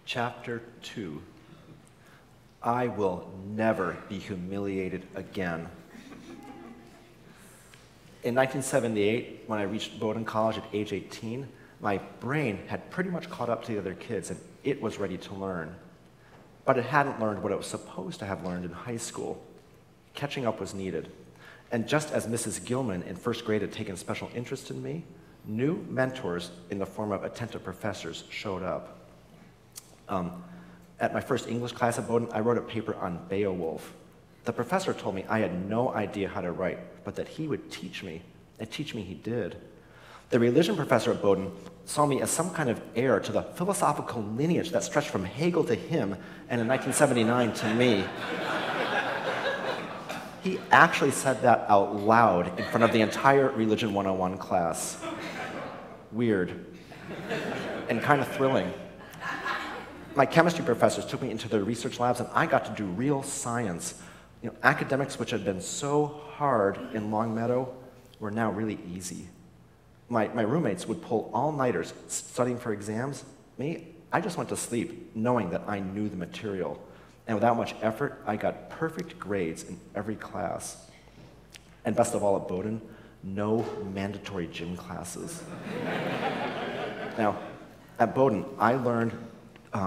Chapter 2. I will never be humiliated again. In 1978, when I reached Bowdoin College at age 18, my brain had pretty much caught up to the other kids, and it was ready to learn. But it hadn't learned what it was supposed to have learned in high school. Catching up was needed. And just as Mrs. Gilman in first grade had taken special interest in me, new mentors in the form of attentive professors showed up. At my first English class at Bowdoin, I wrote a paper on Beowulf. The professor told me I had no idea how to write, but that he would teach me, and teach me he did. The religion professor at Bowdoin saw me as some kind of heir to the philosophical lineage that stretched from Hegel to him, and in 1979 to me. He actually said that out loud in front of the entire Religion 101 class. Weird. And kind of thrilling. My chemistry professors took me into their research labs, and I got to do real science. Academics, which had been so hard in Longmeadow, were now really easy. My roommates would pull all-nighters studying for exams. Me, I just went to sleep knowing that I knew the material. And without much effort, I got perfect grades in every class. And best of all at Bowdoin, no mandatory gym classes. Now, at Bowdoin, I learned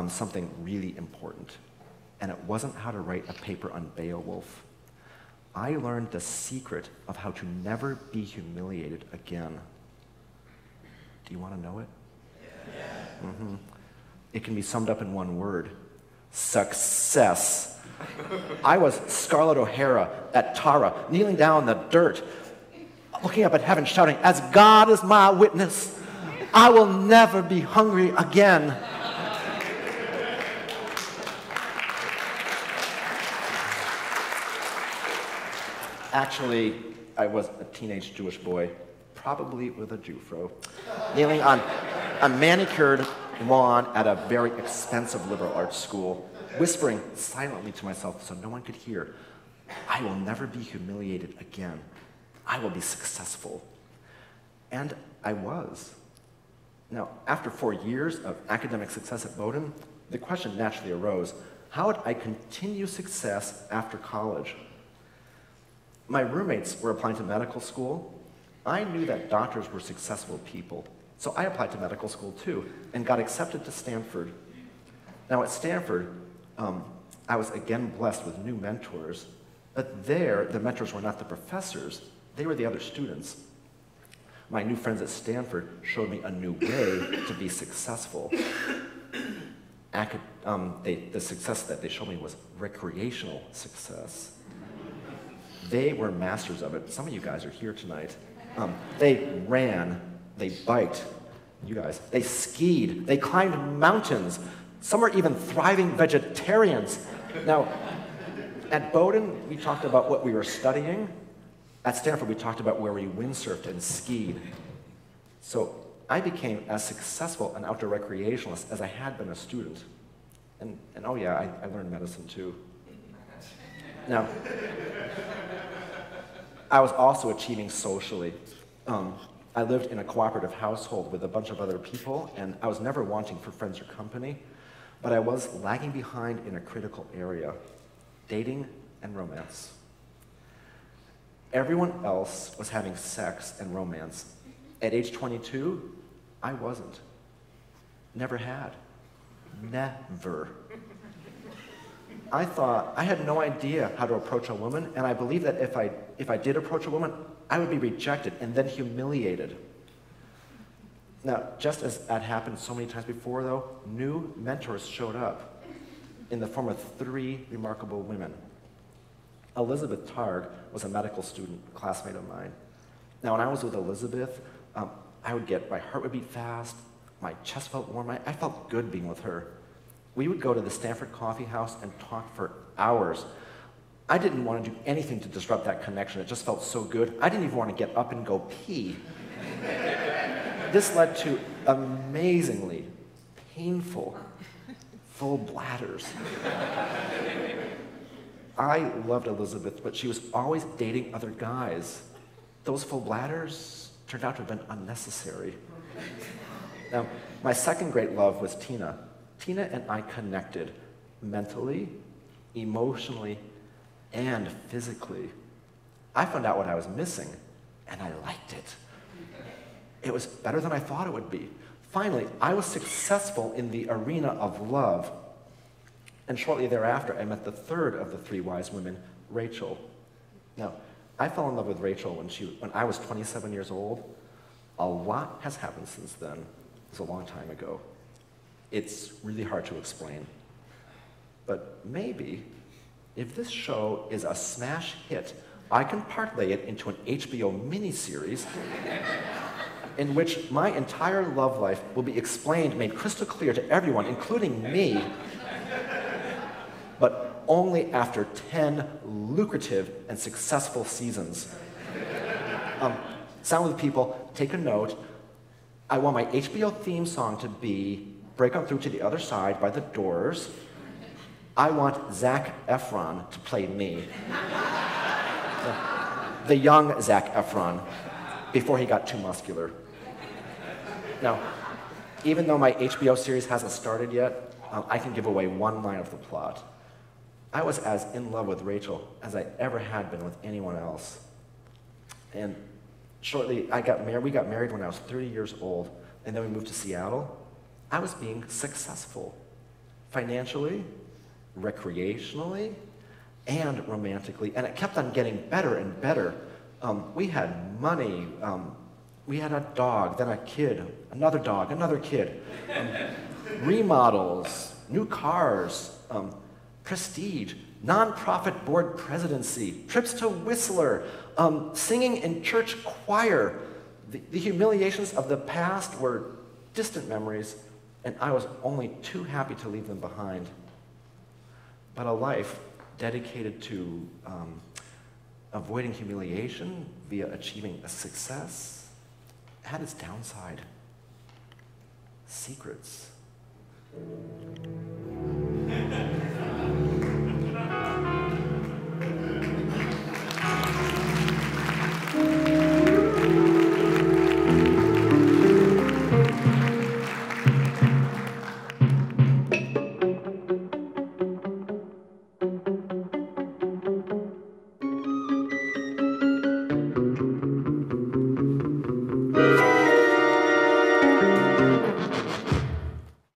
something really important. And it wasn't how to write a paper on Beowulf. I learned the secret of how to never be humiliated again. Do you want to know it? Yeah. Mm-hmm. It can be summed up in one word: success. I was Scarlett O'Hara at Tara, kneeling down in the dirt, looking up at heaven, shouting, "As God is my witness, I will never be hungry again." Actually, I was a teenage Jewish boy, probably with a Jewfro, kneeling on a manicured lawn at a very expensive liberal arts school, whispering silently to myself so no one could hear, "I will never be humiliated again. I will be successful." And I was. Now, after 4 years of academic success at Bowdoin, the question naturally arose, how would I continue success after college? My roommates were applying to medical school. I knew that doctors were successful people, so I applied to medical school too, and got accepted to Stanford. Now at Stanford, I was again blessed with new mentors, but there, the mentors were not the professors, they were the other students. My new friends at Stanford showed me a new way to be successful. The success that they showed me was recreational success. They were masters of it. Some of you guys are here tonight. They ran, they biked, you guys, they skied, they climbed mountains. Some are even thriving vegetarians. Now, at Bowdoin, we talked about what we were studying. At Stanford, we talked about where we windsurfed and skied. So I became as successful an outdoor recreationalist as I had been a student. And oh yeah, I learned medicine too. Now, I was also achieving socially. I lived in a cooperative household with a bunch of other people, and I was never wanting for friends or company, but I was lagging behind in a critical area: dating and romance. Everyone else was having sex and romance. At age 22, I wasn't. Never had. Never. I thought, I had no idea how to approach a woman, and I believed that if I did approach a woman, I would be rejected and then humiliated. Now, just as that happened so many times before, though, new mentors showed up in the form of 3 remarkable women. Elizabeth Targ was a medical student, a classmate of mine. Now, when I was with Elizabeth, my heart would beat fast, my chest felt warm, I felt good being with her. We would go to the Stanford Coffee House and talk for hours. I didn't want to do anything to disrupt that connection. It just felt so good. I didn't even want to get up and go pee. This led to amazingly painful full bladders. I loved Elizabeth, but she was always dating other guys. Those full bladders turned out to have been unnecessary. Now, my second great love was Tina. Tina and I connected mentally, emotionally, and physically. I found out what I was missing, and I liked it. It was better than I thought it would be. Finally, I was successful in the arena of love. And shortly thereafter, I met the third of the three wise women, Rachel. Now, I fell in love with Rachel when I was 27 years old. A lot has happened since then. It was a long time ago. It's really hard to explain. But maybe, if this show is a smash hit, I can parlay it into an HBO miniseries in which my entire love life will be explained, made crystal clear to everyone, including me, but only after 10 lucrative and successful seasons. Sound of the People, take a note. I want my HBO theme song to be Break On Through to the Other Side by The Doors. I want Zac Efron to play me. The young Zac Efron, before he got too muscular. Now, even though my HBO series hasn't started yet, I can give away one line of the plot. I was as in love with Rachel as I ever had been with anyone else. And shortly, we got married when I was 30 years old, and then we moved to Seattle. I was being successful, financially, recreationally, and romantically, and it kept on getting better and better. We had money, we had a dog, then a kid, another dog, another kid, remodels, new cars, prestige, nonprofit board presidency, trips to Whistler, singing in church choir. The humiliations of the past were distant memories, and I was only too happy to leave them behind. But a life dedicated to avoiding humiliation via achieving a success had its downside. Secrets.